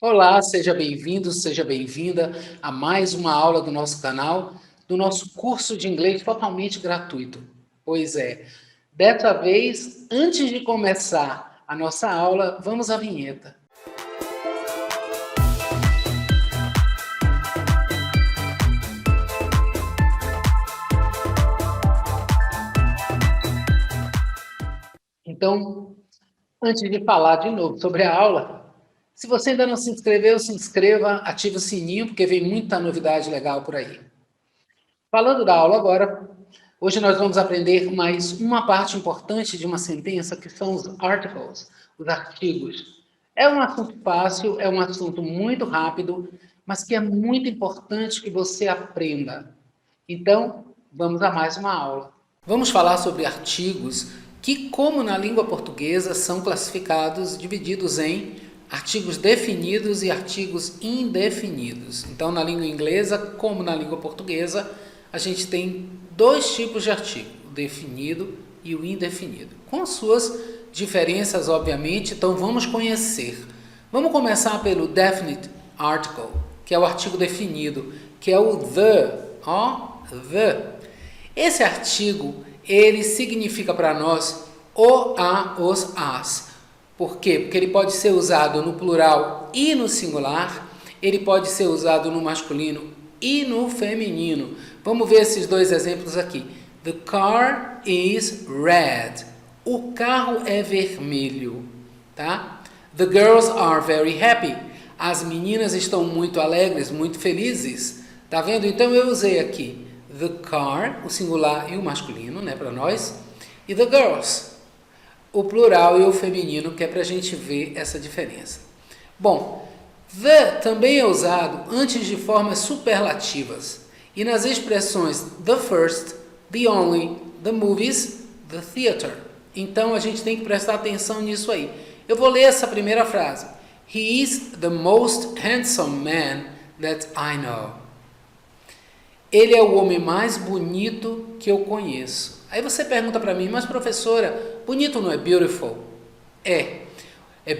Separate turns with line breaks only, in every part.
Olá, seja bem-vindo, seja bem-vinda a mais uma aula do nosso canal, do nosso curso de inglês totalmente gratuito. Pois é, dessa vez, antes de começar a nossa aula, vamos à vinheta. Então, antes de falar de novo sobre a aula, se você ainda não se inscreveu, se inscreva, ative o sininho, porque vem muita novidade legal por aí. Falando da aula agora, hoje nós vamos aprender mais uma parte importante de uma sentença, que são os articles, os artigos. É um assunto fácil, é um assunto muito rápido, mas que é muito importante que você aprenda. Então, vamos a mais uma aula. Vamos falar sobre artigos que, como na língua portuguesa, são classificados, divididos em artigos definidos e artigos indefinidos. Então, na língua inglesa, como na língua portuguesa, a gente tem dois tipos de artigo, o definido e o indefinido, com suas diferenças, obviamente. Então, vamos conhecer. Vamos começar pelo definite article, que é o artigo definido, que é o the, the. Esse artigo, ele significa para nós o, a, os, as. Por quê? Porque ele pode ser usado no plural e no singular, ele pode ser usado no masculino e no feminino. Vamos ver esses dois exemplos aqui. The car is red. O carro é vermelho, tá? The girls are very happy. As meninas estão muito alegres, muito felizes. Tá vendo? Então eu usei aqui the car, o singular e o masculino, né, para nós, e the girls, o plural e o feminino, que é para a gente ver essa diferença. Bom, the também é usado antes de formas superlativas e nas expressões the first, the only, the movies, the theater. Então a gente tem que prestar atenção nisso aí. Eu vou ler essa primeira frase. He is the most handsome man that I know. Ele é o homem mais bonito que eu conheço. Aí você pergunta para mim, mas professora, bonito não é beautiful? É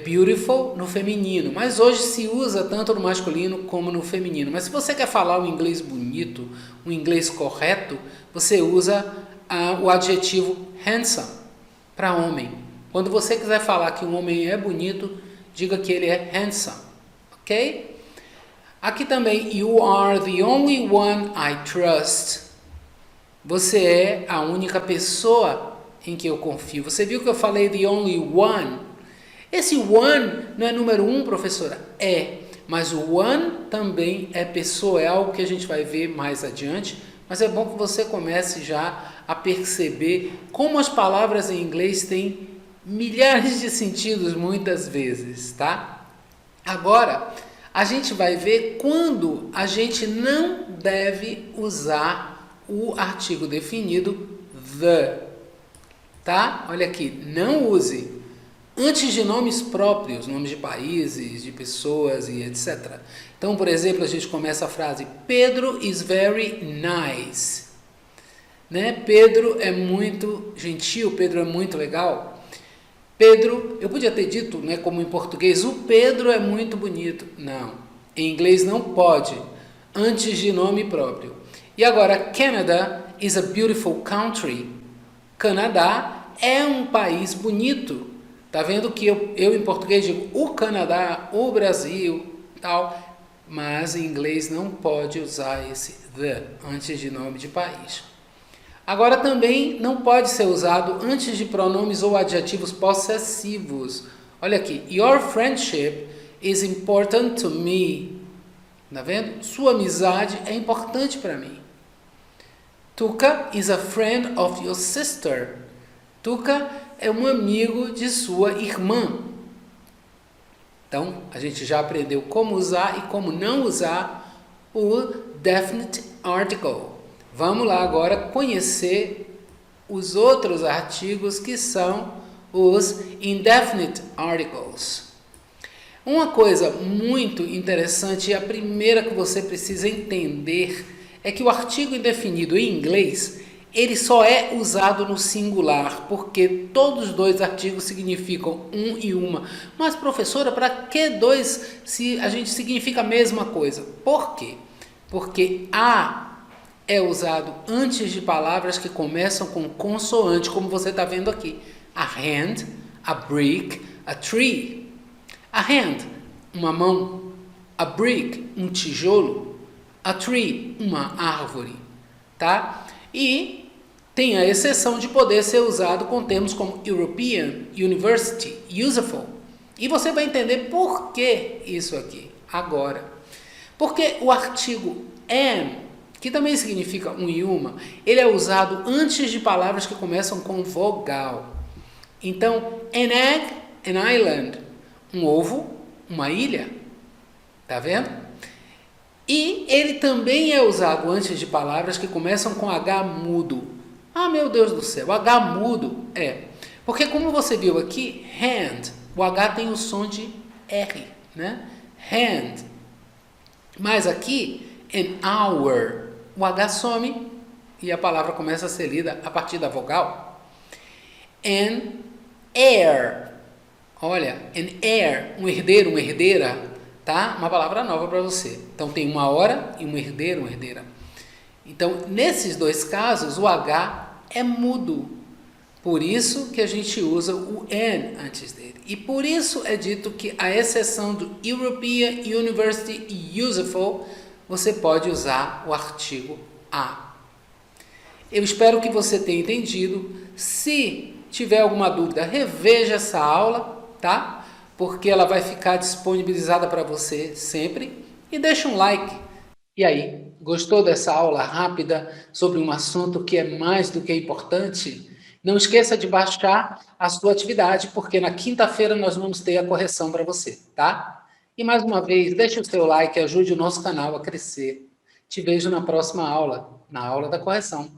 beautiful no feminino, mas hoje se usa tanto no masculino como no feminino. Mas se você quer falar o inglês bonito, o inglês correto, você usa o adjetivo handsome para homem. Quando você quiser falar que um homem é bonito, diga que ele é handsome, ok? Aqui também, you are the only one I trust. Você é a única pessoa em que eu confio. Você viu que eu falei the only one? Esse one não é número um, professora? É, mas o one também é pessoa, é algo que a gente vai ver mais adiante, mas é bom que você comece já a perceber como as palavras em inglês têm milhares de sentidos muitas vezes, tá? Agora, a gente vai ver quando a gente não deve usar o artigo definido the, tá? Olha aqui, não use antes de nomes próprios, nomes de países, de pessoas e etc. Então, por exemplo, a gente começa a frase Pedro is very nice. Né? Pedro é muito gentil, Pedro é muito legal. Pedro, eu podia ter dito, né, como em português, o Pedro é muito bonito. Não, em inglês não pode, antes de nome próprio. E agora, Canada is a beautiful country. Canadá é um país bonito. Tá vendo que eu em português digo o Canadá, o Brasil, tal, mas em inglês não pode usar esse the antes de nome de país. Agora também não pode ser usado antes de pronomes ou adjetivos possessivos. Olha aqui, your friendship is important to me. Tá vendo? Sua amizade é importante para mim. Tuca is a friend of your sister. Tuca é um amigo de sua irmã. Então, a gente já aprendeu como usar e como não usar o definite article. Vamos lá agora conhecer os outros artigos que são os indefinite articles. Uma coisa muito interessante e a primeira que você precisa entender é que o artigo indefinido em inglês, ele só é usado no singular, porque todos os dois artigos significam um e uma. Mas, professora, para que dois se a gente significa a mesma coisa? Por quê? Porque a é usado antes de palavras que começam com consoante, como você está vendo aqui. A hand, a brick, a tree. A hand, uma mão. A brick, um tijolo. A tree, uma árvore. Tá? E tem a exceção de poder ser usado com termos como European, University, Useful. E você vai entender por que isso aqui agora. Porque o artigo am, que também significa um e uma, ele é usado antes de palavras que começam com vogal. Então, an egg, an island, um ovo, uma ilha. Tá vendo? E ele também é usado antes de palavras que começam com H mudo. Ah, meu Deus do céu, H mudo é. Porque como você viu aqui, hand, o H tem o som de R, né? Hand. Mas aqui, an hour, o H some e a palavra começa a ser lida a partir da vogal. An heir, olha, an heir, um herdeiro, uma herdeira, tá? Uma palavra nova para você. Então tem uma hora e um herdeiro, uma herdeira. Então, nesses dois casos, o H é mudo. Por isso que a gente usa o N antes dele. E por isso é dito que a exceção do European, University e Useful, você pode usar o artigo a. Eu espero que você tenha entendido. Se tiver alguma dúvida, reveja essa aula, tá? Porque ela vai ficar disponibilizada para você sempre. E deixa um like. E aí, gostou dessa aula rápida sobre um assunto que é mais do que importante? Não esqueça de baixar a sua atividade, porque na quinta-feira nós vamos ter a correção para você, tá? E mais uma vez, deixe o seu like, ajude o nosso canal a crescer. Te vejo na próxima aula, na aula da correção.